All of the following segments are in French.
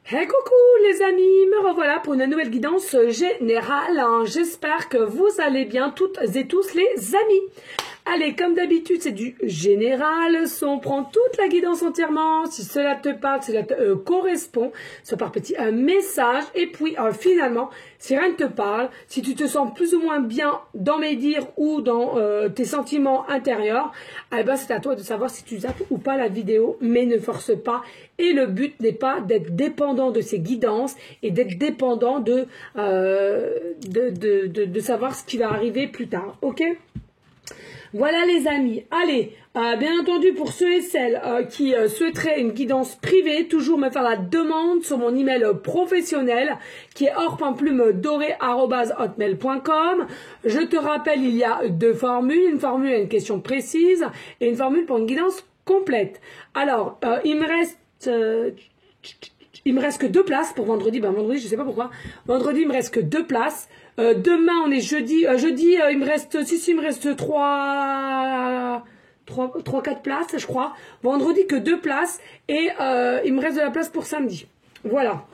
Hey coucou les amis, me revoilà pour une nouvelle guidance générale. J'espère que vous allez bien toutes et tous les amis. Allez, comme d'habitude, c'est du général. On prend toute la guidance entièrement. Si cela te parle, si cela te correspond, soit par petit message. Et puis, finalement, si rien ne te parle, si tu te sens plus ou moins bien dans mes dires ou dans tes sentiments intérieurs, eh ben, c'est à toi de savoir si tu zappes ou pas la vidéo. Mais ne force pas. Et le but n'est pas d'être dépendant de ces guidances et d'être dépendant de savoir ce qui va arriver plus tard. Ok ? Voilà les amis, allez, bien entendu pour ceux et celles qui souhaiteraient une guidance privée, toujours me faire la demande sur mon email professionnel qui est or.plume-doré@hotmail.com. Je te rappelle, il y a deux formules, une formule à une question précise et une formule pour une guidance complète. Alors, il me reste que 2 places pour vendredi. Ben vendredi, je sais pas pourquoi. Vendredi, il me reste que 2 places. Demain, on est jeudi. Jeudi, il me reste 4 places, je crois. Vendredi, que 2 places. Et il me reste de la place pour samedi. Voilà.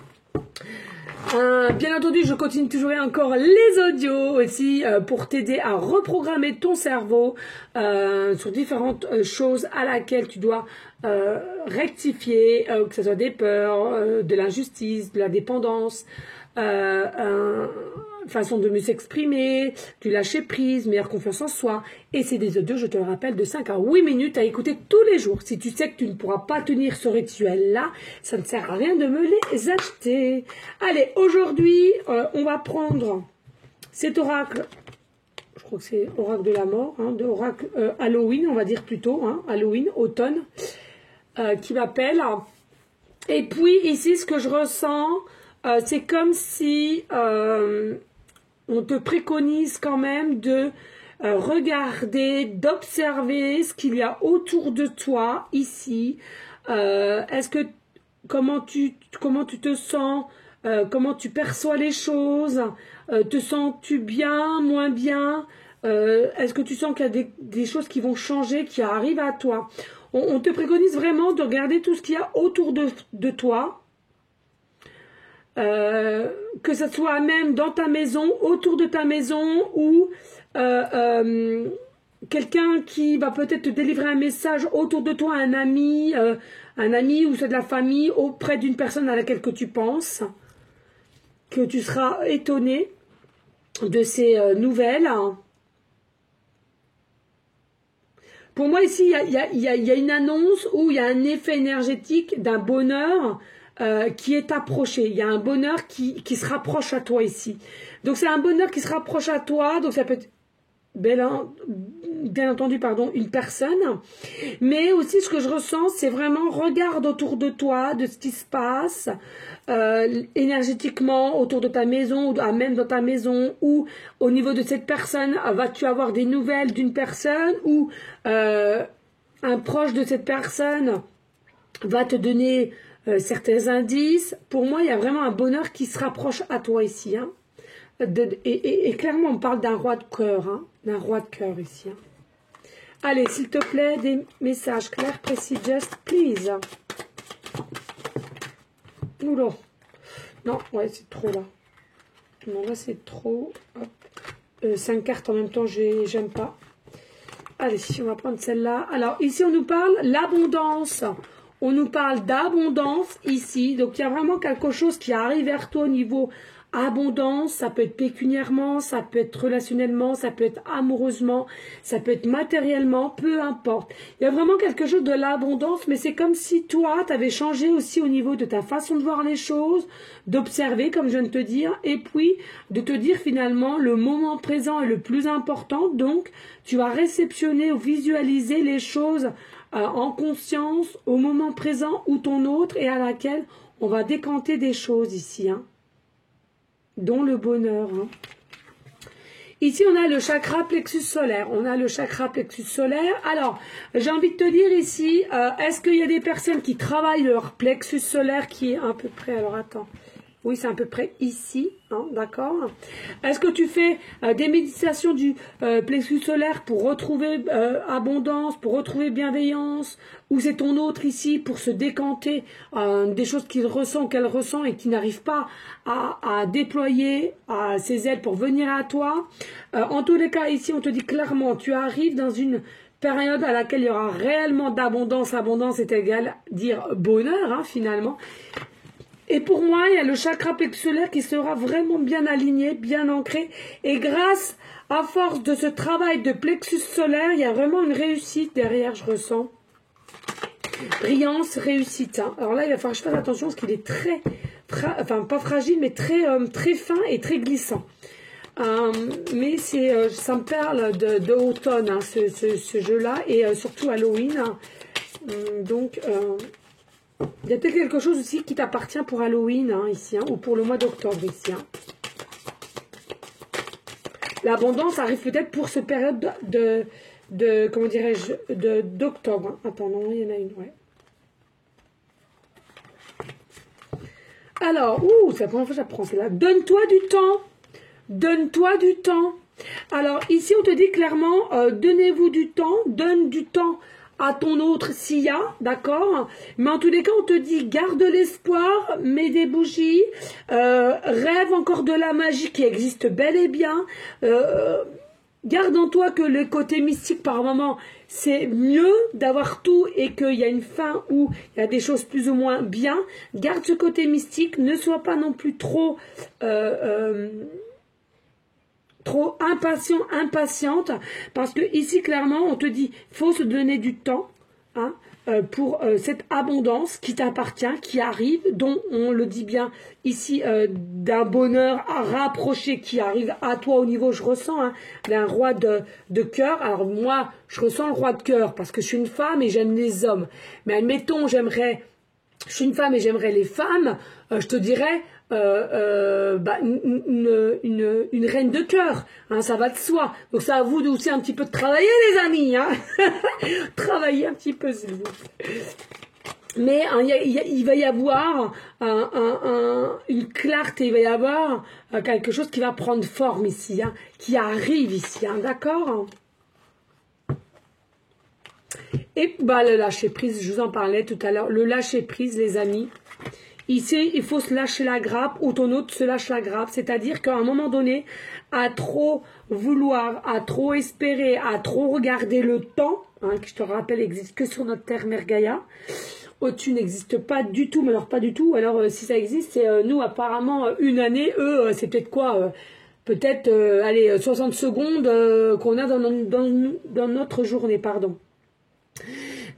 Bien entendu, je continue toujours et encore les audios aussi pour t'aider à reprogrammer ton cerveau sur différentes choses à laquelle tu dois rectifier, que ce soit des peurs, de l'injustice, de la dépendance, façon de mieux s'exprimer, du lâcher prise, meilleure confiance en soi. Et c'est des audios, je te le rappelle, de 5 à 8 minutes à écouter tous les jours. Si tu sais que tu ne pourras pas tenir ce rituel-là, ça ne sert à rien de me les acheter. Allez, aujourd'hui, on va prendre cet oracle. Je crois que c'est oracle de la mort, de oracle Halloween, on va dire plutôt, Halloween, automne, qui m'appelle. Et puis ici, ce que je ressens, c'est comme si on te préconise quand même de regarder, d'observer ce qu'il y a autour de toi ici. Comment tu te sens, comment tu perçois les choses, te sens-tu bien, moins bien, est-ce que tu sens qu'il y a des choses qui vont changer, qui arrivent à toi. On te préconise vraiment de regarder tout ce qu'il y a autour de toi. Que ce soit même dans ta maison, autour de ta maison, ou quelqu'un qui va peut-être te délivrer un message autour de toi, un ami ou c'est de la famille, auprès d'une personne à laquelle que tu penses, que tu seras étonné de ces nouvelles. Pour moi ici, il y a une annonce où il y a un effet énergétique d'un bonheur qui est approché. Il y a un bonheur qui se rapproche à toi ici. Donc c'est un bonheur qui se rapproche à toi. Donc ça peut être bien entendu une personne. Mais aussi ce que je ressens, c'est vraiment regarde autour de toi, de ce qui se passe énergétiquement autour de ta maison, ou même dans ta maison, ou au niveau de cette personne, vas-tu avoir des nouvelles d'une personne, ou un proche de cette personne va te donner certains indices. Pour moi, il y a vraiment un bonheur qui se rapproche à toi ici. Et clairement, on parle d'un roi de cœur. D'un roi de cœur ici. Allez, s'il te plaît, des messages clairs, précis, just please. Oula. Non, ouais, c'est trop là. Non, là, c'est trop. Hop. 5 cartes en même temps, j'aime pas. Allez, on va prendre celle-là. Alors, ici, on nous parle l'abondance. On nous parle d'abondance ici. Donc, il y a vraiment quelque chose qui arrive vers toi au niveau abondance. Ça peut être pécuniairement, ça peut être relationnellement, ça peut être amoureusement, ça peut être matériellement, peu importe. Il y a vraiment quelque chose de l'abondance, mais c'est comme si toi, tu avais changé aussi au niveau de ta façon de voir les choses, d'observer, comme je viens de te dire, et puis de te dire finalement le moment présent est le plus important. Donc, tu vas réceptionner ou visualiser les choses en conscience, au moment présent ou ton autre, et à laquelle on va décanter des choses ici, dont le bonheur. Ici, on a le chakra plexus solaire. Alors, j'ai envie de te dire ici, est-ce qu'il y a des personnes qui travaillent leur plexus solaire qui est à peu près... Alors, attends. Oui, c'est à peu près ici, hein, d'accord. Est-ce que tu fais des méditations du plexus solaire pour retrouver abondance, pour retrouver bienveillance, ou c'est ton autre ici pour se décanter des choses qu'il ressent, qu'elle ressent et qui n'arrive pas à déployer ses ailes pour venir à toi. En tous les cas, ici, on te dit clairement, tu arrives dans une période à laquelle il y aura réellement d'abondance. Abondance est égal dire bonheur, hein, finalement. Et pour moi, il y a le chakra plexulaire qui sera vraiment bien aligné, bien ancré. Et grâce, à force de ce travail de plexus solaire, il y a vraiment une réussite derrière, je ressens. Brillance, réussite. Hein. Alors là, il va falloir que je fasse attention parce qu'il est très, enfin pas fragile, mais très, très fin et très glissant. Mais ça me parle de automne, hein, ce jeu-là, et surtout Halloween. Hein. Donc... il y a peut-être quelque chose aussi qui t'appartient pour Halloween, hein, ici, hein, ou pour le mois d'octobre, ici. Hein. L'abondance arrive peut-être pour cette période comment dirais-je, d'octobre. Hein. Attends, non, il y en a une, ouais. Alors, c'est la première fois que j'apprends celle-là. Donne-toi du temps. Donne-toi du temps. Alors, ici, on te dit clairement, donnez-vous du temps, donne du temps à ton autre s'il y a, d'accord? Mais en tous les cas, on te dit, garde l'espoir, mets des bougies, rêve encore de la magie qui existe bel et bien, garde en toi que le côté mystique, par moment, c'est mieux d'avoir tout et qu'il y a une fin où il y a des choses plus ou moins bien. Garde ce côté mystique, ne sois pas non plus trop impatiente, parce que ici clairement on te dit faut se donner du temps, hein, pour cette abondance qui t'appartient, qui arrive, dont on le dit bien ici, d'un bonheur à rapprocher qui arrive à toi au niveau, je ressens, hein, d'un roi de cœur. Alors moi je ressens le roi de cœur parce que je suis une femme et j'aime les hommes, mais admettons je suis une femme et j'aimerais les femmes, je te dirais une reine de cœur, hein, ça va de soi. Donc c'est à vous aussi un petit peu de travailler, les amis, hein. Travaillez un petit peu, s'il vous plaît. Mais hein, il va y avoir une clarté, il va y avoir quelque chose qui va prendre forme ici, hein, qui arrive ici, hein, d'accord? Et le lâcher prise, je vous en parlais tout à l'heure, le lâcher prise, les amis. Ici, il faut se lâcher la grappe, ou ton autre se lâche la grappe. C'est-à-dire qu'à un moment donné, à trop vouloir, à trop espérer, à trop regarder le temps, hein, qui je te rappelle n'existe que sur notre terre Mère Gaïa. Au-dessus n'existe pas du tout, mais alors pas du tout. Alors si ça existe, c'est nous apparemment une année, eux c'est peut-être quoi peut-être, allez, 60 secondes qu'on a dans notre journée, pardon.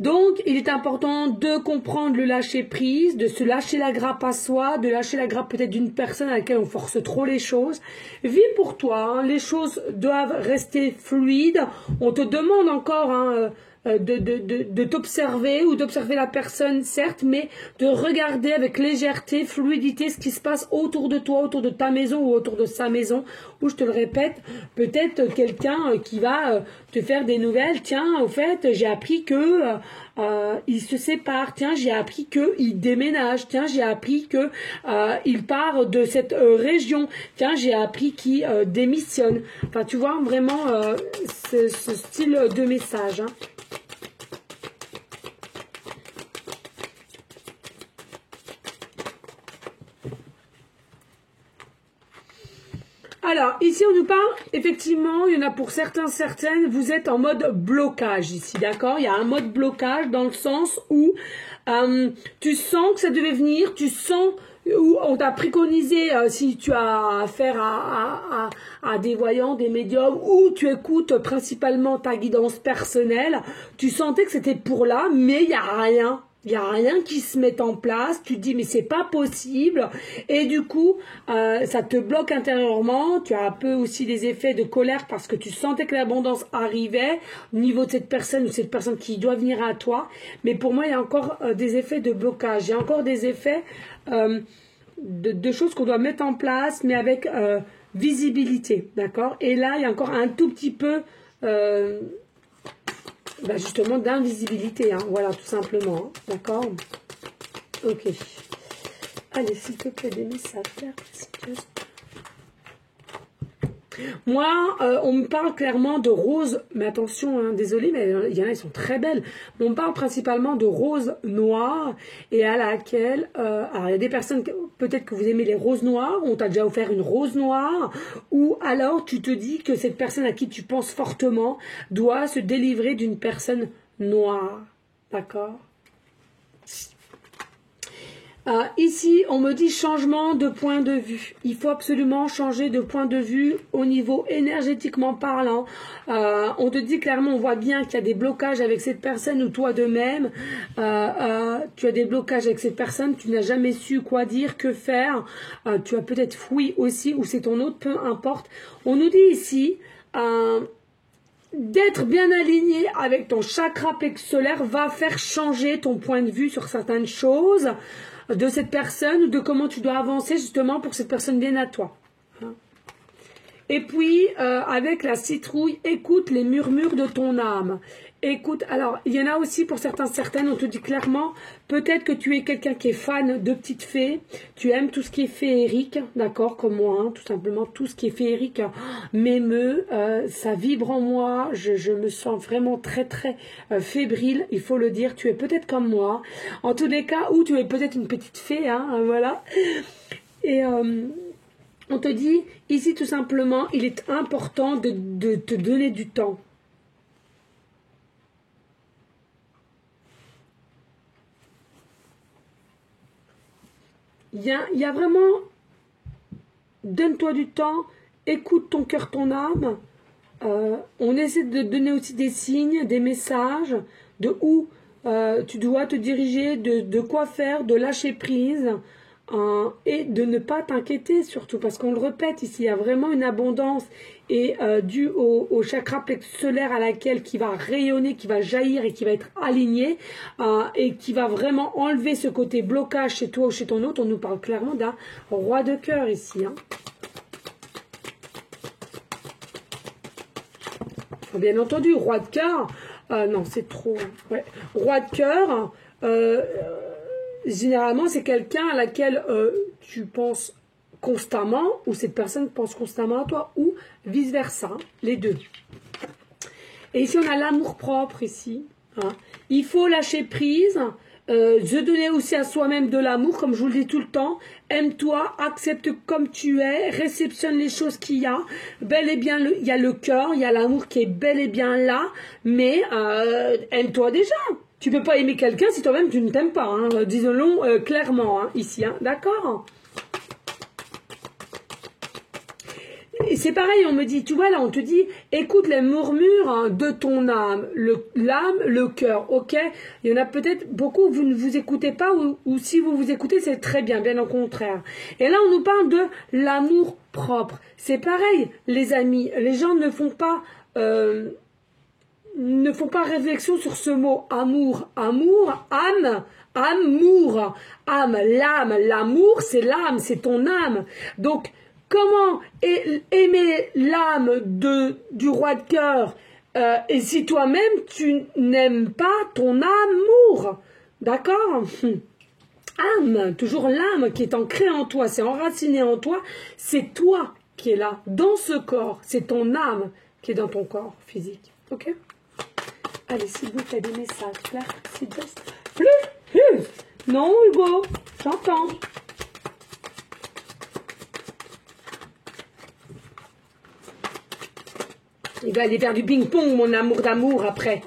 Donc, il est important de comprendre le lâcher-prise, de se lâcher la grappe à soi, de lâcher la grappe peut-être d'une personne à laquelle on force trop les choses. Vis pour toi, hein, les choses doivent rester fluides. On te demande encore de t'observer ou d'observer la personne, certes, mais de regarder avec légèreté, fluidité ce qui se passe autour de toi, autour de ta maison ou autour de sa maison, où je te le répète, peut-être quelqu'un qui va te faire des nouvelles. Tiens, au fait, j'ai appris que il se sépare. Tiens, j'ai appris que il déménage. Tiens, j'ai appris que il part de cette région. Tiens, j'ai appris qu'il démissionne. Enfin, tu vois vraiment ce style de message. Hein. Alors, ici, on nous parle, effectivement, il y en a pour certaines, vous êtes en mode blocage ici, d'accord? Il y a un mode blocage dans le sens où tu sens que ça devait venir, tu sens où on t'a préconisé, si tu as affaire à des voyants, des médiums, ou tu écoutes principalement ta guidance personnelle, tu sentais que c'était pour là, mais il n'y a rien. Il n'y a rien qui se met en place, tu te dis mais c'est pas possible et du coup ça te bloque intérieurement, tu as un peu aussi des effets de colère parce que tu sentais que l'abondance arrivait au niveau de cette personne ou cette personne qui doit venir à toi, mais pour moi il y a encore des effets de blocage, il y a encore des effets de choses qu'on doit mettre en place mais avec visibilité, d'accord? Et là il y a encore un tout petit peu justement d'invisibilité, hein, voilà, tout simplement, hein, d'accord? Ok. Allez, s'il te plaît, des messages. Moi, on me parle clairement de roses, mais attention, hein, désolé, mais il y en a, ils sont très belles. On me parle principalement de roses noires et à laquelle, alors il y a des personnes, peut-être que vous aimez les roses noires, on t'a déjà offert une rose noire, ou alors tu te dis que cette personne à qui tu penses fortement doit se délivrer d'une personne noire, d'accord? Ici, on me dit changement de point de vue. Il faut absolument changer de point de vue au niveau énergétiquement parlant. On te dit clairement, on voit bien qu'il y a des blocages avec cette personne ou toi de même. Tu as des blocages avec cette personne, tu n'as jamais su quoi dire, que faire. Tu as peut-être fui aussi ou c'est ton autre, peu importe. On nous dit ici... d'être bien aligné avec ton chakra plexus solaire va faire changer ton point de vue sur certaines choses de cette personne ou de comment tu dois avancer justement pour que cette personne vienne à toi. Et puis, avec la citrouille, écoute les murmures de ton âme. Écoute, alors, il y en a aussi pour certaines, on te dit clairement, peut-être que tu es quelqu'un qui est fan de petites fées, tu aimes tout ce qui est féerique, d'accord, comme moi, hein, tout simplement, tout ce qui est féerique m'émeut, ça vibre en moi, je me sens vraiment très très fébrile, il faut le dire, tu es peut-être comme moi, en tous les cas, ou tu es peut-être une petite fée, hein, voilà, et... on te dit, ici tout simplement, il est important de te donner du temps. Il y a vraiment, donne-toi du temps, écoute ton cœur, ton âme. On essaie de donner aussi des signes, des messages, de où tu dois te diriger, de quoi faire, de lâcher prise. Et de ne pas t'inquiéter surtout, parce qu'on le répète ici, il y a vraiment une abondance et dû au chakra plexus solaire à laquelle qui va rayonner, qui va jaillir et qui va être aligné et qui va vraiment enlever ce côté blocage chez toi ou chez ton autre. On nous parle clairement d'un roi de cœur ici. Hein. Bien entendu, roi de cœur, non c'est trop, ouais. Roi de cœur, généralement, c'est quelqu'un à laquelle tu penses constamment, ou cette personne pense constamment à toi, ou vice-versa, les deux. Et ici, on a l'amour-propre, ici. Hein. Il faut lâcher prise, se donner aussi à soi-même de l'amour, comme je vous le dis tout le temps. Aime-toi, accepte comme tu es, réceptionne les choses qu'il y a. Bel et bien, il y a le cœur, il y a l'amour qui est bel et bien là, mais aime-toi déjà. Tu ne peux pas aimer quelqu'un si toi-même tu ne t'aimes pas, hein. Disons-le clairement, hein, ici, hein. D'accord? Et c'est pareil, on me dit, tu vois là, on te dit, écoute les murmures hein, de ton âme, l'âme, le cœur, ok? Il y en a peut-être beaucoup, vous ne vous écoutez pas, ou si vous vous écoutez, c'est très bien, bien au contraire. Et là, on nous parle de l'amour propre. C'est pareil, les amis, les gens ne font pas réflexion sur ce mot amour, amour, âme, amour, âme, l'âme, l'amour, c'est l'âme, c'est ton âme. Donc, comment aimer l'âme du roi de cœur et si toi-même tu n'aimes pas ton amour, d'accord? Âme, toujours l'âme qui est ancrée en toi, c'est enraciné en toi, c'est toi qui es là, dans ce corps, c'est ton âme qui est dans ton corps physique, ok? Allez, s'il vous plaît, des messages, clair, s'il te plaît. Plus. Non, Hugo, j'entends. Il va aller faire du ping-pong, mon amour d'amour, après.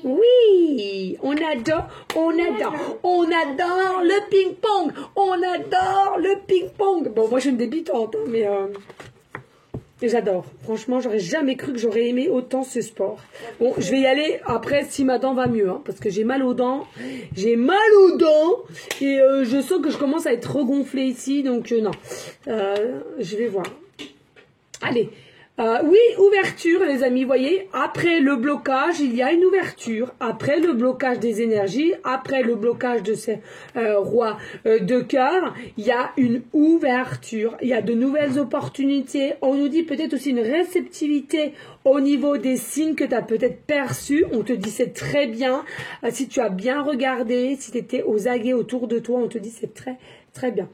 Oui, on adore le ping-pong, on adore le ping-pong. Bon, moi, je suis une débutante, hein, mais... j'adore. Franchement, j'aurais jamais cru que j'aurais aimé autant ce sport. Bon, je vais y aller après si ma dent va mieux, hein, parce que j'ai mal aux dents. J'ai mal aux dents et je sens que je commence à être regonflée ici, donc non. Je vais voir. Allez. Oui, ouverture, les amis, voyez, après le blocage, il y a une ouverture. Après le blocage des énergies, après le blocage de ces rois de cœur, il y a une ouverture. Il y a de nouvelles opportunités. On nous dit peut-être aussi une réceptivité au niveau des signes que tu as peut-être perçus. On te dit c'est très bien. Si tu as bien regardé, si tu étais aux aguets autour de toi, on te dit c'est très Très bien.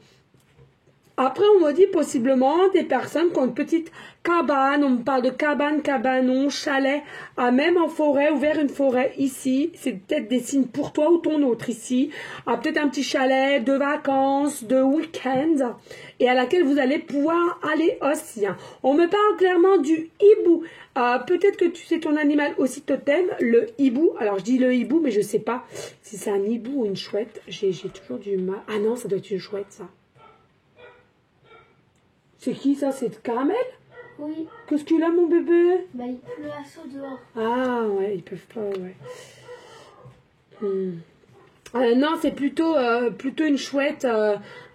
Après, on me dit possiblement des personnes qui ont une petite cabane. On me parle de cabane, cabanon, chalet, même en forêt, ou vers une forêt ici. C'est peut-être des signes pour toi ou ton autre ici. Peut-être un petit chalet de vacances, de week-end, et à laquelle vous allez pouvoir aller aussi. On me parle clairement du hibou. Peut-être que tu sais ton animal aussi totem, le hibou. Alors, je dis le hibou, mais je sais pas si c'est un hibou ou une chouette. J'ai toujours du mal. Ah non, ça doit être une chouette, ça. C'est qui ça? C'est Caramel? Oui. Qu'est-ce qu'il a, mon bébé? Bah, il pleut à saut dehors. Ah ouais, ils peuvent pas, ouais. Non, c'est plutôt une chouette.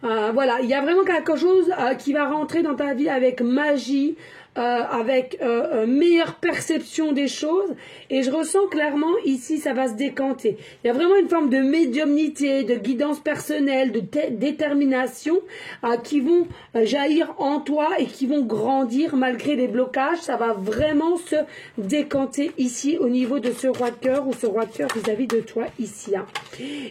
Voilà, il y a vraiment quelque chose qui va rentrer dans ta vie avec magie, avec meilleure perception des choses. Et je ressens clairement ici, ça va se décanter. Il y a vraiment une forme de médiumnité, de guidance personnelle, de détermination qui vont jaillir en toi et qui vont grandir malgré les blocages. Ça va vraiment se décanter ici au niveau de ce roi de cœur ou ce roi de cœur vis-à-vis de toi ici.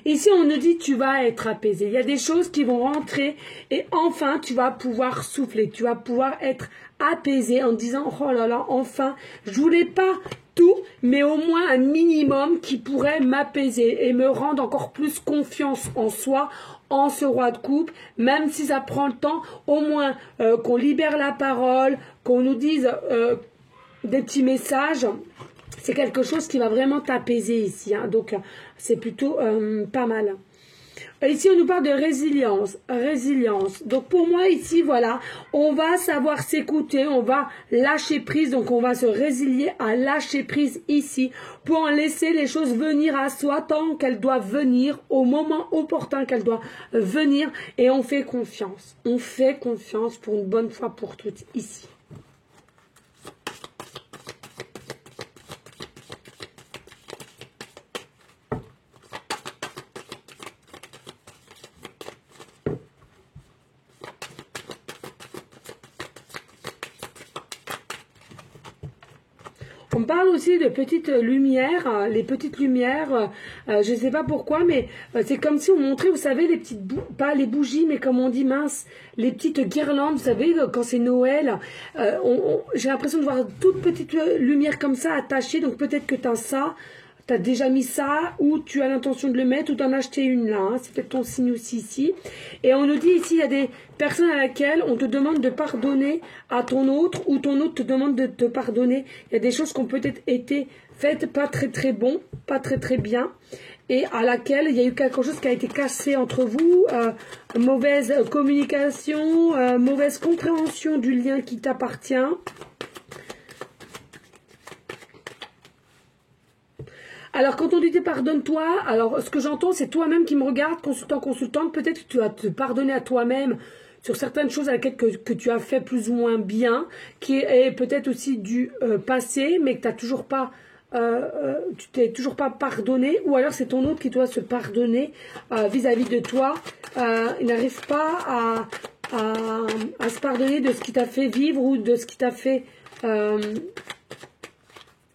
Ici, on nous dit tu vas être apaisé. Il y a des choses qui vont rentrer et enfin, tu vas pouvoir souffler. Tu vas pouvoir être apaisé en disant oh là là, enfin, je voulais pas tout, mais au moins un minimum qui pourrait m'apaiser et me rendre encore plus confiance en soi, en ce roi de coupe, même si ça prend le temps, au moins qu'on libère la parole, qu'on nous dise des petits messages. C'est quelque chose qui va vraiment t'apaiser ici, donc c'est plutôt pas mal. Ici, on nous parle de résilience. Résilience. Donc, pour moi, ici, voilà, on va savoir s'écouter, on va lâcher prise. Donc, on va se résilier à lâcher prise ici pour en laisser les choses venir à soi tant qu'elles doivent venir, au moment opportun qu'elles doivent venir. Et on fait confiance. On fait confiance pour une bonne fois pour toutes ici. On parle aussi de petites lumières, les petites lumières, je ne sais pas pourquoi, mais c'est comme si on montrait, vous savez, les petites, pas les bougies, mais comme on dit, mince, les petites guirlandes, vous savez, quand c'est Noël, j'ai l'impression de voir toutes petites lumières comme ça attachées, donc peut-être que tu as ça, tu as déjà mis ça, ou tu as l'intention de le mettre, ou d'en acheter une là, c'est peut-être ton signe aussi ici. Et on nous dit ici, il y a des personnes à laquelle on te demande de pardonner à ton autre, ou ton autre te demande de te pardonner. Il y a des choses qui ont peut-être été faites pas très très bon, pas très très bien, et à laquelle il y a eu quelque chose qui a été cassé entre vous, mauvaise communication, mauvaise compréhension du lien qui t'appartient. Alors, quand on dit pardonne-toi, alors ce que j'entends, c'est toi-même qui me regarde, consultant, consultante. Peut-être que tu vas te pardonner à toi-même sur certaines choses à laquelle que tu as fait plus ou moins bien, qui est peut-être aussi du passé, mais que tu t'es toujours pas pardonné, ou alors c'est ton autre qui doit se pardonner vis-à-vis de toi. Il n'arrive pas à se pardonner de ce qui t'a fait vivre ou de ce qui t'a fait...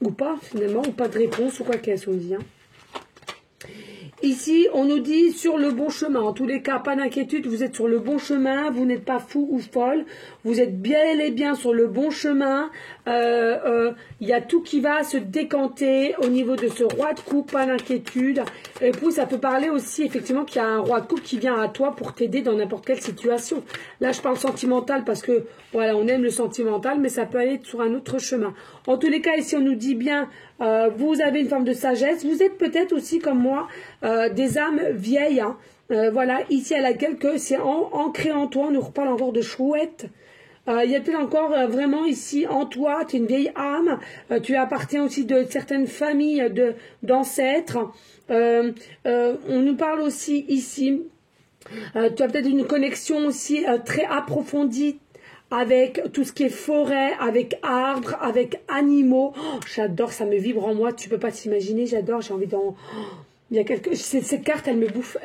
ou pas finalement, ou pas de réponse, ou quoi qu'est-ce qu'on dit. Ici, on nous dit sur le bon chemin. En tous les cas, pas d'inquiétude, vous êtes sur le bon chemin, vous n'êtes pas fou ou folle, vous êtes bien et bien sur le bon chemin. Il y a tout qui va se décanter au niveau de ce roi de coupe, pas d'inquiétude. Et puis, ça peut parler aussi, effectivement, qu'il y a un roi de coupe qui vient à toi pour t'aider dans n'importe quelle situation. Là, je parle sentimental parce que, voilà, on aime le sentimental, mais ça peut aller sur un autre chemin. En tous les cas, ici, on nous dit bien... vous avez une forme de sagesse. Vous êtes peut-être aussi comme moi des âmes vieilles. Hein. Voilà, ici à laquelle que c'est ancré en toi. On nous reparle encore de chouette. Il y a peut-être encore vraiment ici en toi, tu es une vieille âme. Tu appartiens aussi de certaines familles d'ancêtres. On nous parle aussi ici. Tu as peut-être une connexion aussi très approfondie avec tout ce qui est forêt, avec arbres, avec animaux. Oh, j'adore, ça me vibre en moi, tu peux pas t'imaginer, j'adore, j'ai envie d'en... Il y a quelque... Cette carte, elle me bouffe,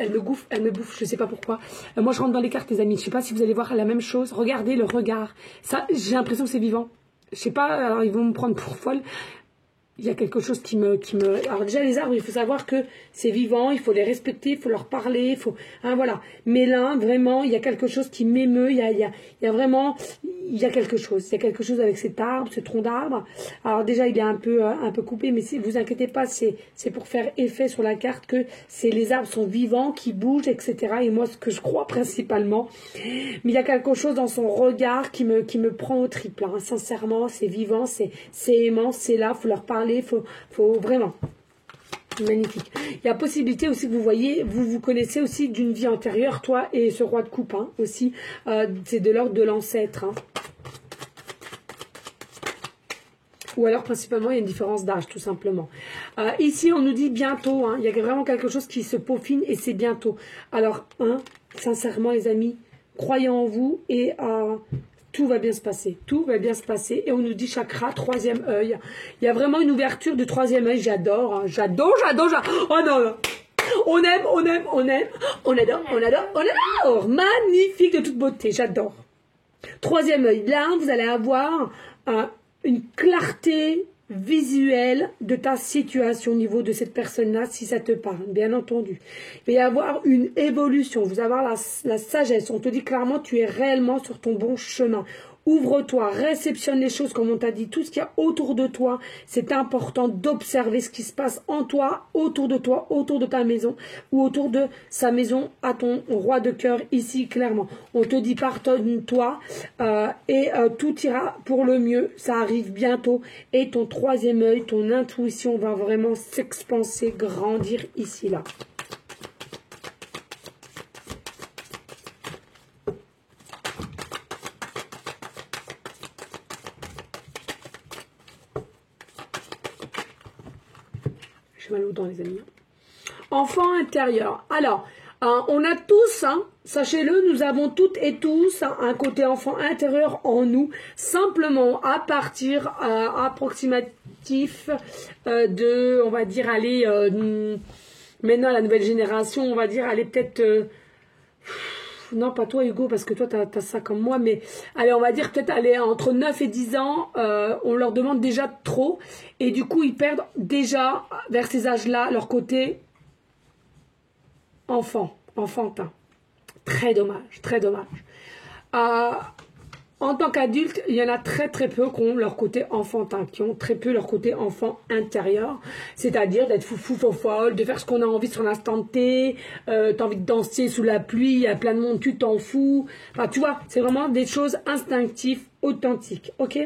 je sais pas pourquoi. Moi, je rentre dans les cartes, les amis, je sais pas si vous allez voir la même chose. Regardez le regard. Ça, j'ai l'impression que c'est vivant. Je sais pas, alors ils vont me prendre pour folle. il y a quelque chose qui me... Alors déjà, les arbres, il faut savoir que c'est vivant, il faut les respecter, il faut leur parler, il faut... Hein, voilà. Mais là, vraiment, il y a quelque chose qui m'émeut, il y a vraiment... Il y a quelque chose. Il y a quelque chose avec cet arbre, ce tronc d'arbre. Alors déjà, il est un peu coupé, mais vous inquiétez pas, c'est pour faire effet sur la carte que les arbres sont vivants, qui bougent, etc. Et moi, ce que je crois principalement. Mais il y a quelque chose dans son regard qui me prend au triple. Hein. Sincèrement, c'est vivant, c'est aimant, c'est là, il faut leur parler. Faut vraiment. Magnifique. Il y a possibilité aussi que vous voyez, vous connaissez aussi d'une vie antérieure, toi et ce roi de coupe, hein, aussi. C'est de l'ordre de l'ancêtre. Hein. Ou alors, principalement, il y a une différence d'âge, tout simplement. Ici, on nous dit bientôt. Hein, il y a vraiment quelque chose qui se peaufine et c'est bientôt. Alors, sincèrement, les amis, croyez en vous et... tout va bien se passer, tout va bien se passer. Et on nous dit chakra, troisième œil. Il y a vraiment une ouverture du troisième œil, j'adore, hein. J'adore. Oh non, non. On aime, on adore. Magnifique de toute beauté, j'adore. Troisième œil, là, vous allez avoir une clarté visuelle de ta situation au niveau de cette personne-là, si ça te parle, bien entendu. Il va y avoir une évolution, vous allez avoir la sagesse. On te dit clairement, tu es réellement sur ton bon chemin. Ouvre-toi, réceptionne les choses comme on t'a dit, tout ce qu'il y a autour de toi. C'est important d'observer ce qui se passe en toi, autour de ta maison ou autour de sa maison à ton roi de cœur ici, clairement. On te dit pardonne-toi et tout ira pour le mieux. Ça arrive bientôt et ton troisième œil, ton intuition va vraiment s'expanser, grandir ici, là. Mal aux dents, les amis. Enfant intérieur. Alors, on a tous, hein, sachez-le, nous avons toutes et tous un côté enfant intérieur en nous, simplement à partir approximatif de, on va dire, aller, maintenant la nouvelle génération, on va dire, aller peut-être... non, pas toi Hugo, parce que toi, tu as ça comme moi, mais allez, on va dire peut-être aller entre 9 et 10 ans, on leur demande déjà trop, et du coup, ils perdent déjà, vers ces âges-là, leur côté enfantin. Très dommage, très dommage. En tant qu'adulte, il y en a très très peu qui ont leur côté enfantin, qui ont très peu leur côté enfant intérieur, c'est-à-dire d'être fou folle, de faire ce qu'on a envie sur l'instant T, t'as envie de danser sous la pluie, il y a plein de monde, tu t'en fous. Enfin, tu vois, c'est vraiment des choses instinctives, authentiques, ok?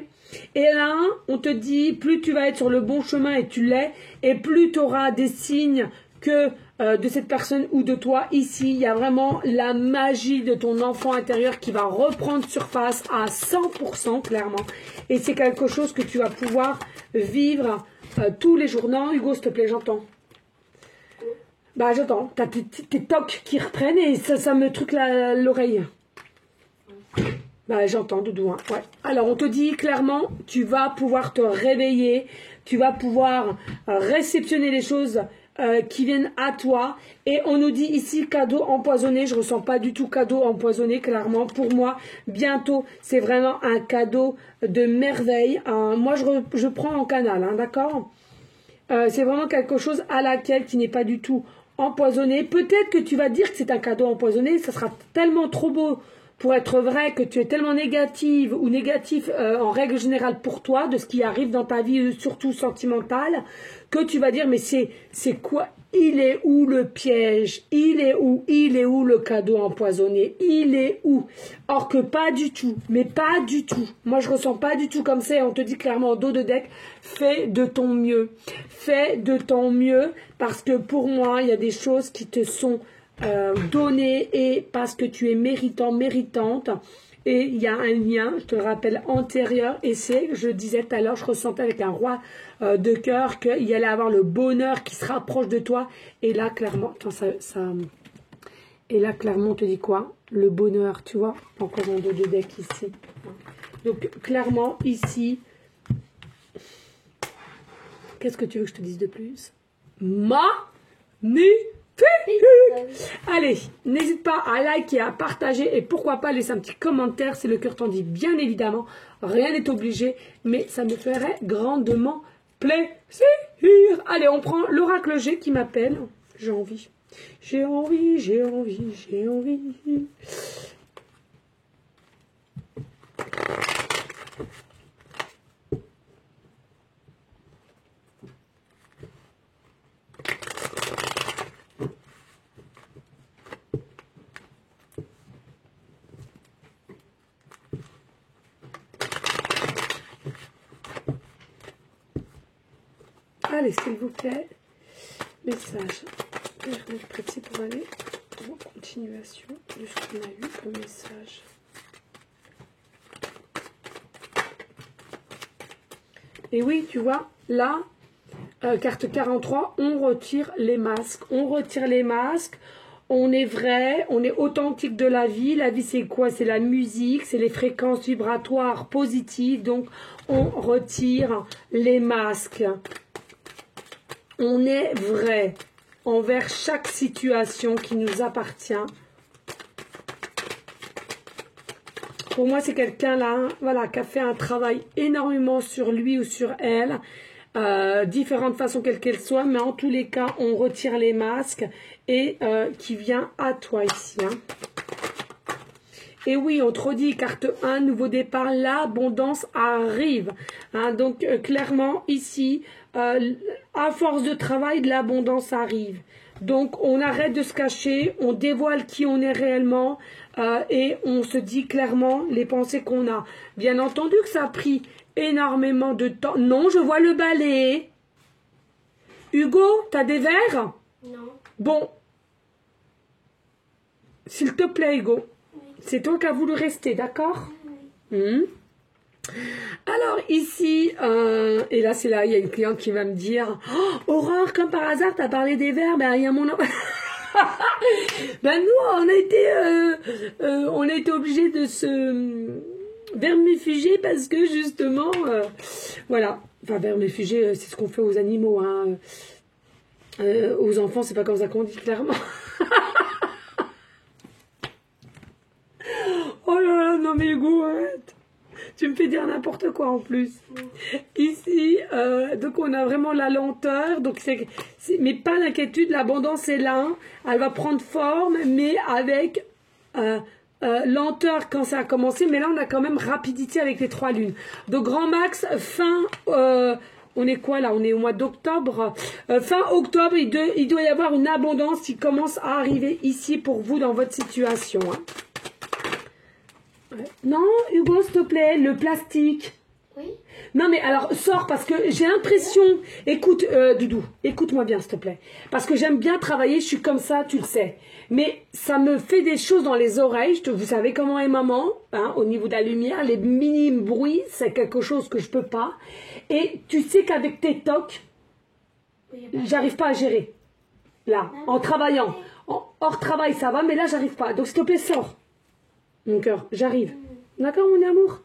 Et là, on te dit, plus tu vas être sur le bon chemin et tu l'es, et plus tu auras des signes que de cette personne ou de toi. Ici, il y a vraiment la magie de ton enfant intérieur qui va reprendre surface à 100%, clairement. Et c'est quelque chose que tu vas pouvoir vivre tous les jours. Non, Hugo, s'il te plaît, j'entends. Bah, j'entends. T'as tes tocs qui reprennent et ça me truque l'oreille. Bah, j'entends, Doudou. Hein. Ouais. Alors, on te dit clairement, tu vas pouvoir te réveiller, tu vas pouvoir réceptionner les choses qui viennent à toi. Et on nous dit ici cadeau empoisonné. Je ressens pas du tout cadeau empoisonné, clairement. Pour moi, bientôt, c'est vraiment un cadeau de merveille. Moi, je prends en canal, hein, d'accord? C'est vraiment quelque chose à laquelle qui n'est pas du tout empoisonné. Peut-être que tu vas dire que c'est un cadeau empoisonné. Ça sera tellement trop beau pour être vrai, que tu es tellement négative ou négatif en règle générale pour toi, de ce qui arrive dans ta vie, surtout sentimentale, que tu vas dire, mais c'est quoi? Il est où le piège? Il est où le cadeau empoisonné? Il est où? Or que pas du tout, mais pas du tout. Moi, je ressens pas du tout comme ça et on te dit clairement en dos de deck, fais de ton mieux. Fais de ton mieux parce que pour moi, il y a des choses qui te sont données et parce que tu es méritant, méritante. Et il y a un lien, je te le rappelle, antérieur. Et c'est, je disais tout à l'heure, je ressentais avec un roi de cœur qu'il y allait avoir le bonheur qui se rapproche de toi. Et là, clairement, attends, et là, clairement, on te dit quoi? Le bonheur, tu vois? Encore un dos de deck ici. Donc, clairement, ici, qu'est-ce que tu veux que je te dise de plus? Allez, n'hésite pas à liker, à partager et pourquoi pas laisser un petit commentaire si le cœur t'en dit, bien évidemment. Rien n'est obligé, mais ça me ferait grandement plaisir. Allez, on prend l'oracle G qui m'appelle. J'ai envie. J'ai envie, j'ai envie, j'ai envie. Allez, s'il vous plaît, message. Père Mercredi pour aller en continuation de ce qu'on a eu comme message. Et oui, tu vois, là, carte 43, on retire les masques. On retire les masques. On est vrai, on est authentique de la vie. La vie, c'est quoi? C'est la musique, c'est les fréquences vibratoires positives. Donc, on retire les masques. On est vrai envers chaque situation qui nous appartient. Pour moi, c'est quelqu'un là, voilà, qui a fait un travail énormément sur lui ou sur elle. Différentes façons quelles qu'elles soient, mais en tous les cas, on retire les masques et qui vient à toi ici. Hein. Et oui, on te redit, carte 1, nouveau départ, l'abondance arrive. Hein, donc, clairement, ici, à force de travail, de l'abondance arrive. Donc, on arrête de se cacher, on dévoile qui on est réellement et on se dit clairement les pensées qu'on a. Bien entendu que ça a pris énormément de temps. Non, je vois le balai. Hugo, t'as des verres? Non. Bon. S'il te plaît, Hugo. C'est toi qui as voulu rester, d'accord? Oui. Alors ici, et là c'est là, il y a une cliente qui va me dire oh, Aurore, comme par hasard, tu as parlé des verres, ben il y a mon... ben nous, on a été obligés de se vermifuger parce que justement, voilà, enfin vermifuger, c'est ce qu'on fait aux animaux, hein. Aux enfants, c'est pas comme ça qu'on dit clairement. Oh là là, non mais Hugo, arrête. Tu me fais dire n'importe quoi en plus. Ici, donc on a vraiment la lenteur, donc mais pas d'inquiétude, l'abondance est là, elle va prendre forme, mais avec lenteur quand ça a commencé, mais là on a quand même rapidité avec les 3 lunes. Donc grand max, fin, on est quoi là? On est au mois d'octobre. Fin octobre, il doit y avoir une abondance qui commence à arriver ici pour vous dans votre situation. Hein. Non, Hugo, s'il te plaît, le plastique. Oui. Non, mais alors, sors, parce que j'ai l'impression... Écoute, Doudou, écoute-moi bien, s'il te plaît. Parce que j'aime bien travailler, je suis comme ça, tu le sais. Mais ça me fait des choses dans les oreilles. Vous savez comment est maman, hein, au niveau de la lumière, les minimes bruits, c'est quelque chose que je peux pas. Et tu sais qu'avec tes tocs, j'arrive pas à gérer. Là, en travaillant. Hors travail, ça va, mais là, j'arrive pas. Donc, s'il te plaît, sors. Mon cœur, j'arrive. D'accord, mon amour?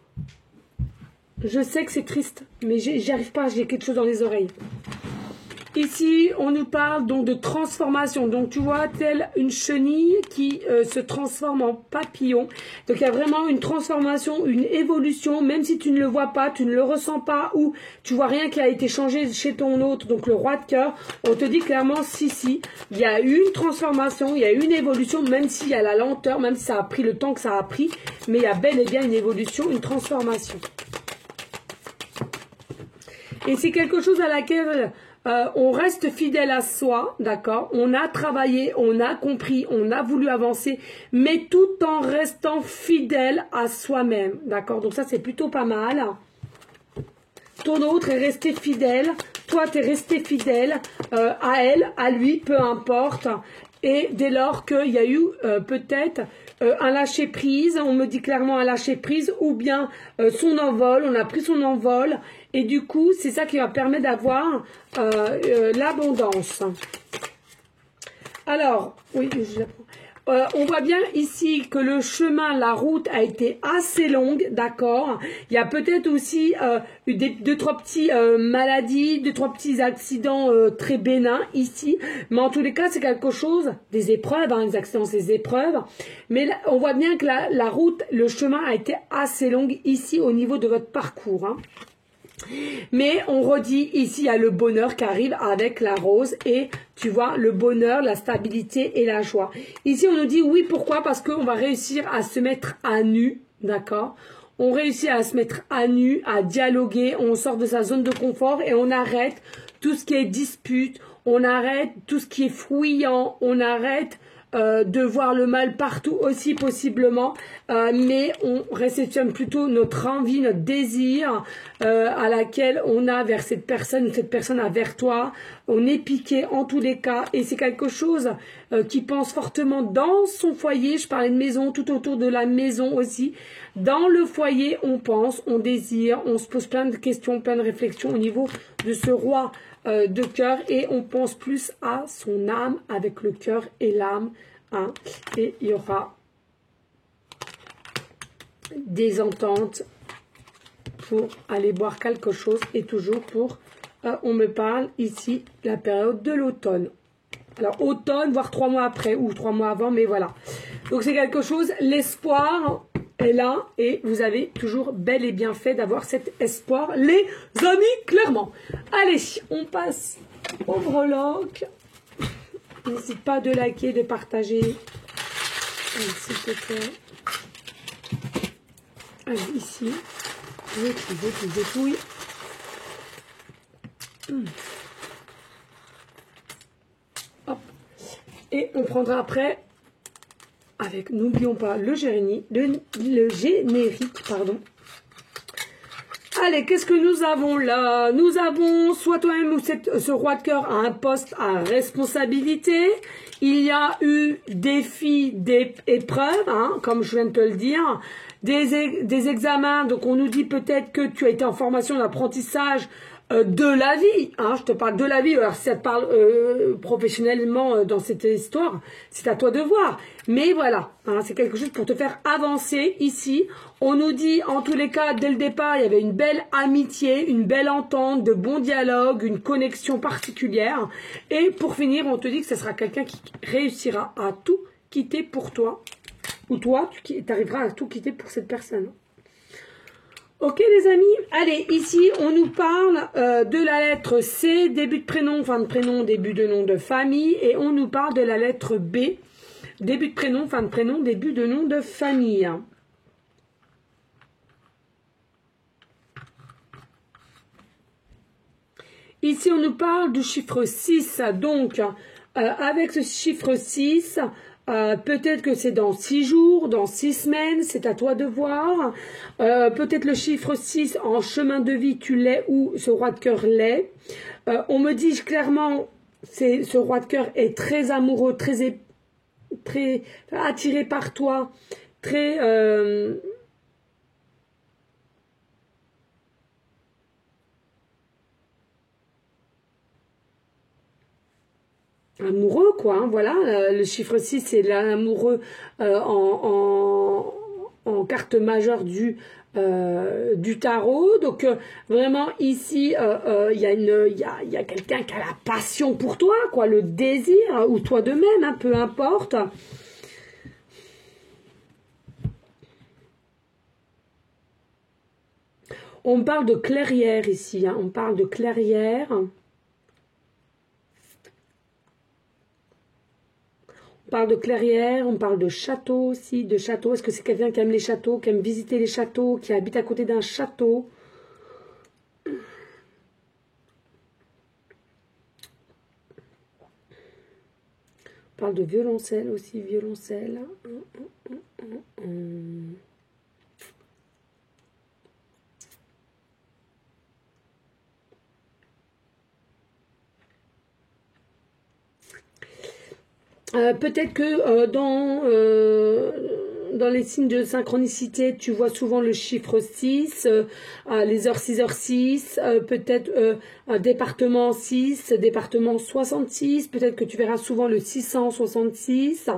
Je sais que c'est triste, mais j'y arrive pas, j'ai quelque chose dans les oreilles. Ici, on nous parle donc de transformation. Donc, tu vois, telle une chenille qui se transforme en papillon. Donc, il y a vraiment une transformation, une évolution, même si tu ne le vois pas, tu ne le ressens pas, ou tu vois rien qui a été changé chez ton autre. Donc, le roi de cœur, on te dit clairement, si, il y a eu une transformation, il y a eu une évolution, même s'il y a la lenteur, même si ça a pris le temps que ça a pris, mais il y a bel et bien une évolution, une transformation. Et c'est quelque chose à laquelle... on reste fidèle à soi, d'accord? On a travaillé, on a compris, on a voulu avancer, mais tout en restant fidèle à soi-même, d'accord? Donc ça, c'est plutôt pas mal. Ton autre est resté fidèle, toi, tu es resté fidèle à elle, à lui, peu importe. Et dès lors qu'il y a eu peut-être un lâcher-prise, on me dit clairement un lâcher-prise, ou bien son envol, on a pris son envol, et du coup, c'est ça qui va permettre d'avoir l'abondance. Alors, oui, on voit bien ici que le chemin, la route a été assez longue, d'accord. Il y a peut-être aussi deux, trois petites maladies, deux, trois petits accidents très bénins ici. Mais en tous les cas, c'est quelque chose, des épreuves, hein, les accidents, c'est des épreuves. Mais là, on voit bien que la route, le chemin a été assez long ici au niveau de votre parcours. Hein. Mais on redit ici, il y a le bonheur qui arrive avec la rose et tu vois, le bonheur, la stabilité et la joie. Ici, on nous dit oui, pourquoi? Parce qu'on va réussir à se mettre à nu, d'accord? On réussit à se mettre à nu, à dialoguer, on sort de sa zone de confort et on arrête tout ce qui est dispute, on arrête tout ce qui est fouillant, on arrête de voir le mal partout aussi possiblement, mais on réceptionne plutôt notre envie, notre désir à laquelle on a vers cette personne ou cette personne a vers toi. On est piqué en tous les cas et c'est quelque chose qui pense fortement dans son foyer. Je parlais de maison, tout autour de la maison aussi. Dans le foyer, on pense, on désire, on se pose plein de questions, plein de réflexions au niveau de ce roi de cœur et on pense plus à son âme avec le cœur et l'âme, hein, et il y aura des ententes pour aller boire quelque chose et toujours pour on me parle ici la période de l'automne. Alors automne, voire 3 mois après ou 3 mois avant, mais voilà. Donc c'est quelque chose, l'espoir est là et vous avez toujours bel et bien fait d'avoir cet espoir, les amis, clairement. Allez, on passe au breloque. N'hésite pas de liker, de partager. S'il te plaît. Allez, ici. Je dépouille. Hop. Et on prendra après, avec, n'oublions pas, le générique, pardon. Allez, qu'est-ce que nous avons là? Nous avons soit toi-même ou ce roi de cœur a un poste à responsabilité. Il y a eu défis, des épreuves, hein, comme je viens de te le dire. Des examens, donc on nous dit peut-être que tu as été en formation d'apprentissage de la vie, hein, je te parle de la vie, alors si ça te parle professionnellement dans cette histoire, c'est à toi de voir, mais voilà, hein, c'est quelque chose pour te faire avancer ici. On nous dit en tous les cas, dès le départ, il y avait une belle amitié, une belle entente, de bons dialogues, une connexion particulière, et pour finir, on te dit que ce sera quelqu'un qui réussira à tout quitter pour toi, ou toi, tu arriveras à tout quitter pour cette personne. Ok les amis, allez, ici on nous parle de la lettre C, début de prénom, fin de prénom, début de nom de famille, et on nous parle de la lettre B, début de prénom, fin de prénom, début de nom de famille. Ici on nous parle du chiffre 6, donc avec ce chiffre 6, peut-être que c'est dans 6 jours, dans 6 semaines, c'est à toi de voir. Peut-être le chiffre 6 en chemin de vie, tu l'es ou ce roi de cœur l'est. On me dit clairement, ce roi de cœur est très amoureux, très attiré par toi, très... amoureux quoi, hein, voilà, le chiffre 6 c'est l'amoureux en carte majeure du tarot, donc vraiment ici il y a quelqu'un qui a la passion pour toi, quoi, le désir, ou toi de même, hein, peu importe. On parle de clairière ici, hein, on parle de clairière. On parle de clairière, on parle de château aussi, de château. Est-ce que c'est quelqu'un qui aime les châteaux, qui aime visiter les châteaux, qui habite à côté d'un château? On parle de violoncelle aussi, violoncelle. Peut-être que dans les signes de synchronicité, tu vois souvent le chiffre 6, les heures 6h06, peut-être un département 6, département 66, peut-être que tu verras souvent le 666,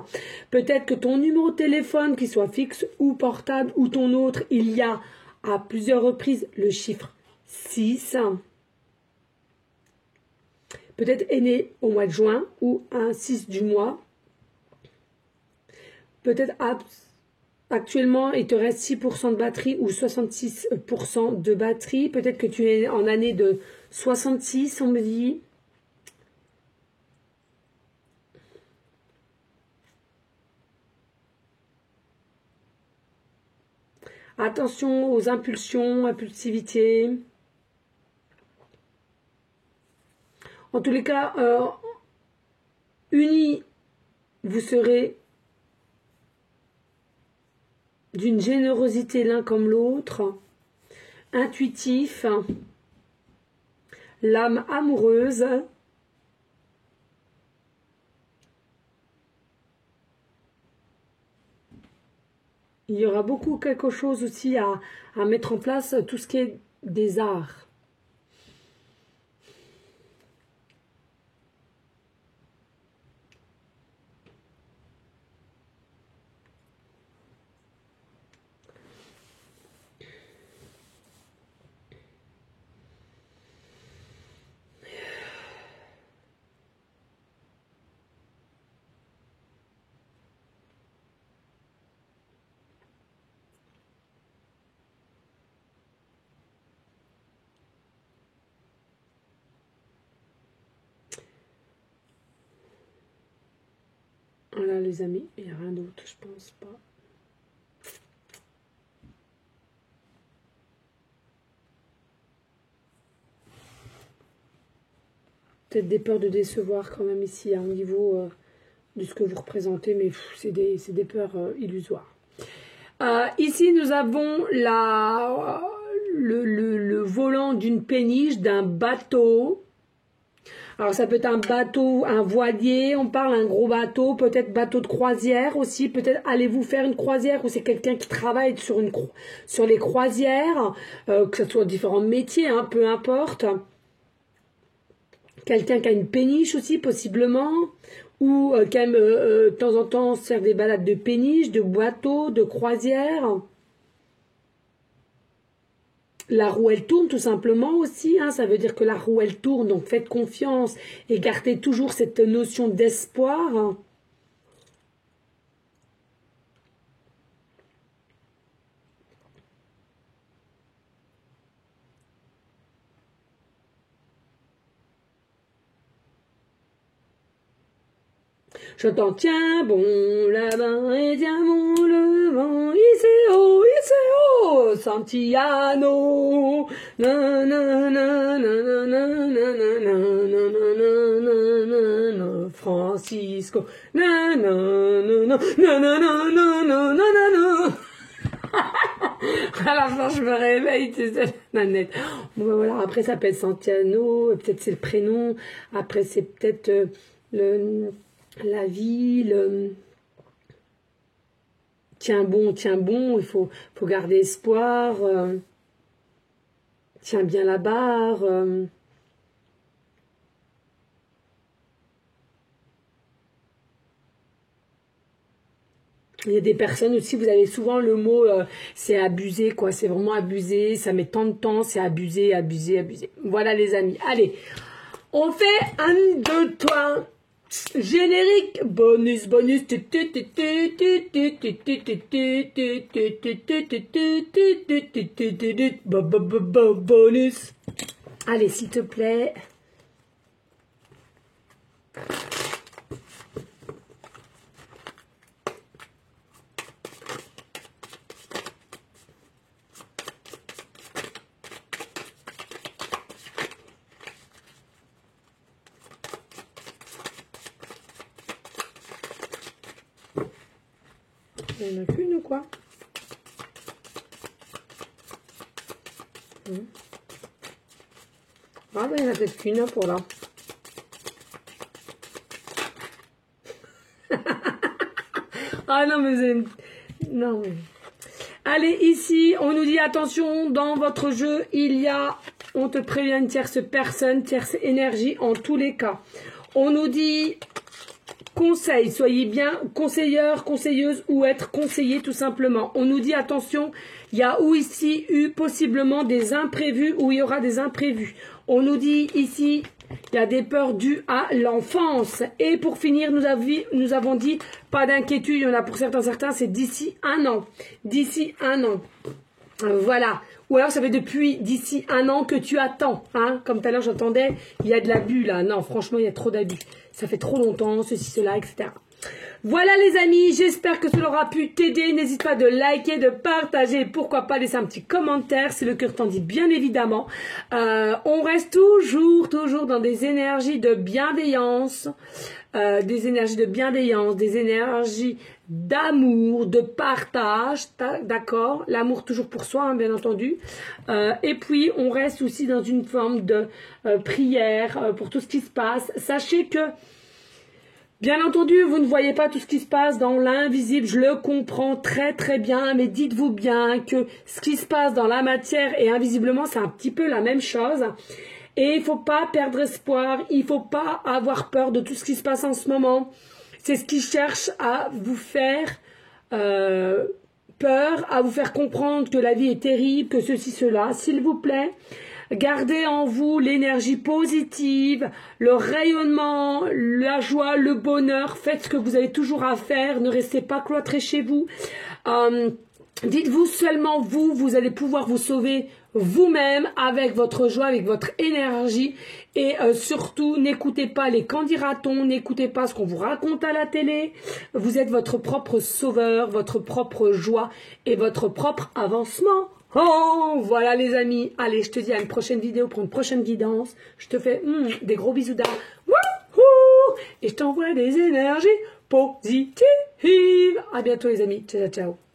peut-être que ton numéro de téléphone, qu'il soit fixe ou portable, ou ton autre, il y a à plusieurs reprises le chiffre 6. Peut-être est né au mois de juin ou un 6 du mois. Peut-être Actuellement, il te reste 6% de batterie ou 66% de batterie. Peut-être que tu es en année de 66, on me dit. Attention aux impulsions, impulsivité. En tous les cas, unis, vous serez d'une générosité l'un comme l'autre, intuitif, l'âme amoureuse. Il y aura beaucoup quelque chose aussi à mettre en place, tout ce qui est des arts. Voilà les amis, il n'y a rien d'autre, je pense pas. Peut-être des peurs de décevoir quand même ici, au niveau de ce que vous représentez, mais c'est des peurs illusoires. Ici, nous avons le volant d'une péniche, d'un bateau. Alors, ça peut être un bateau, un voilier, on parle un gros bateau, peut-être bateau de croisière aussi. Peut-être allez-vous faire une croisière ou c'est quelqu'un qui travaille sur les croisières, que ce soit différents métiers, hein, peu importe. Quelqu'un qui a une péniche aussi, possiblement. Ou qui aime de temps en temps faire des balades de péniche, de bateau, de croisière. La roue, elle tourne tout simplement aussi, hein, ça veut dire que la roue, elle tourne, donc faites confiance et gardez toujours cette notion d'espoir. Je t'en tiens bon là-bas et tiens bon le vent, Santillano, Francisco, à la fin, je me réveille, tu sais, nanette. Bon, ben voilà, après, ça peut être Santiano, peut-être c'est le prénom, après, c'est peut-être la ville. Tiens bon, il faut garder espoir. Tiens bien la barre. Il y a des personnes aussi, vous avez souvent le mot, c'est abusé, quoi. C'est vraiment abusé, ça met tant de temps, c'est abusé, abusé, abusé. Voilà les amis. Allez, on fait 1, 2, 3. Générique, bonus. Bonus. Allez, s'il te plaît. Il y en a qu'une ou quoi? Ah ben il y en a peut-être qu'une pour là. Ah non mais c'est... Non mais... Allez, ici, on nous dit attention, dans votre jeu, il y a... On te prévient une tierce personne, tierce énergie en tous les cas. On nous dit... conseil. Soyez bien conseilleur, conseilleuse ou être conseillé tout simplement. On nous dit attention, il y a ou ici eu possiblement des imprévus ou il y aura des imprévus. On nous dit ici, il y a des peurs dues à l'enfance. Et pour finir, nous avons dit, pas d'inquiétude, il y en a pour certains, c'est d'ici 1 an. D'ici 1 an. Voilà. Ou alors ça fait depuis d'ici 1 an que tu attends. Hein. Comme tout à l'heure j'entendais, il y a de l'abus là. Non, franchement, il y a trop d'abus. Ça fait trop longtemps, ceci, cela, etc. Voilà les amis, j'espère que cela aura pu t'aider. N'hésite pas de liker, de partager, pourquoi pas laisser un petit commentaire si le cœur t'en dit, bien évidemment. On reste toujours dans des énergies de bienveillance, des énergies d'amour, de partage, d'accord, l'amour toujours pour soi, hein, bien entendu. Et puis on reste aussi dans une forme de prière pour tout ce qui se passe. Sachez que bien entendu, vous ne voyez pas tout ce qui se passe dans l'invisible, je le comprends très très bien, mais dites-vous bien que ce qui se passe dans la matière et invisiblement, c'est un petit peu la même chose. Et il ne faut pas perdre espoir, il ne faut pas avoir peur de tout ce qui se passe en ce moment. C'est ce qui cherche à vous faire peur, à vous faire comprendre que la vie est terrible, que ceci, cela. S'il vous plaît, gardez en vous l'énergie positive, le rayonnement, la joie, le bonheur. Faites ce que vous avez toujours à faire. Ne restez pas cloîtrés chez vous. Dites-vous seulement vous allez pouvoir vous sauver vous-même avec votre joie, avec votre énergie. Et surtout, n'écoutez pas les candidatons, n'écoutez pas ce qu'on vous raconte à la télé. Vous êtes votre propre sauveur, votre propre joie et votre propre avancement. Oh, voilà les amis. Allez, je te dis à une prochaine vidéo pour une prochaine guidance. Je te fais des gros bisous d'âme. Et je t'envoie des énergies positives. À bientôt les amis. Ciao, ciao.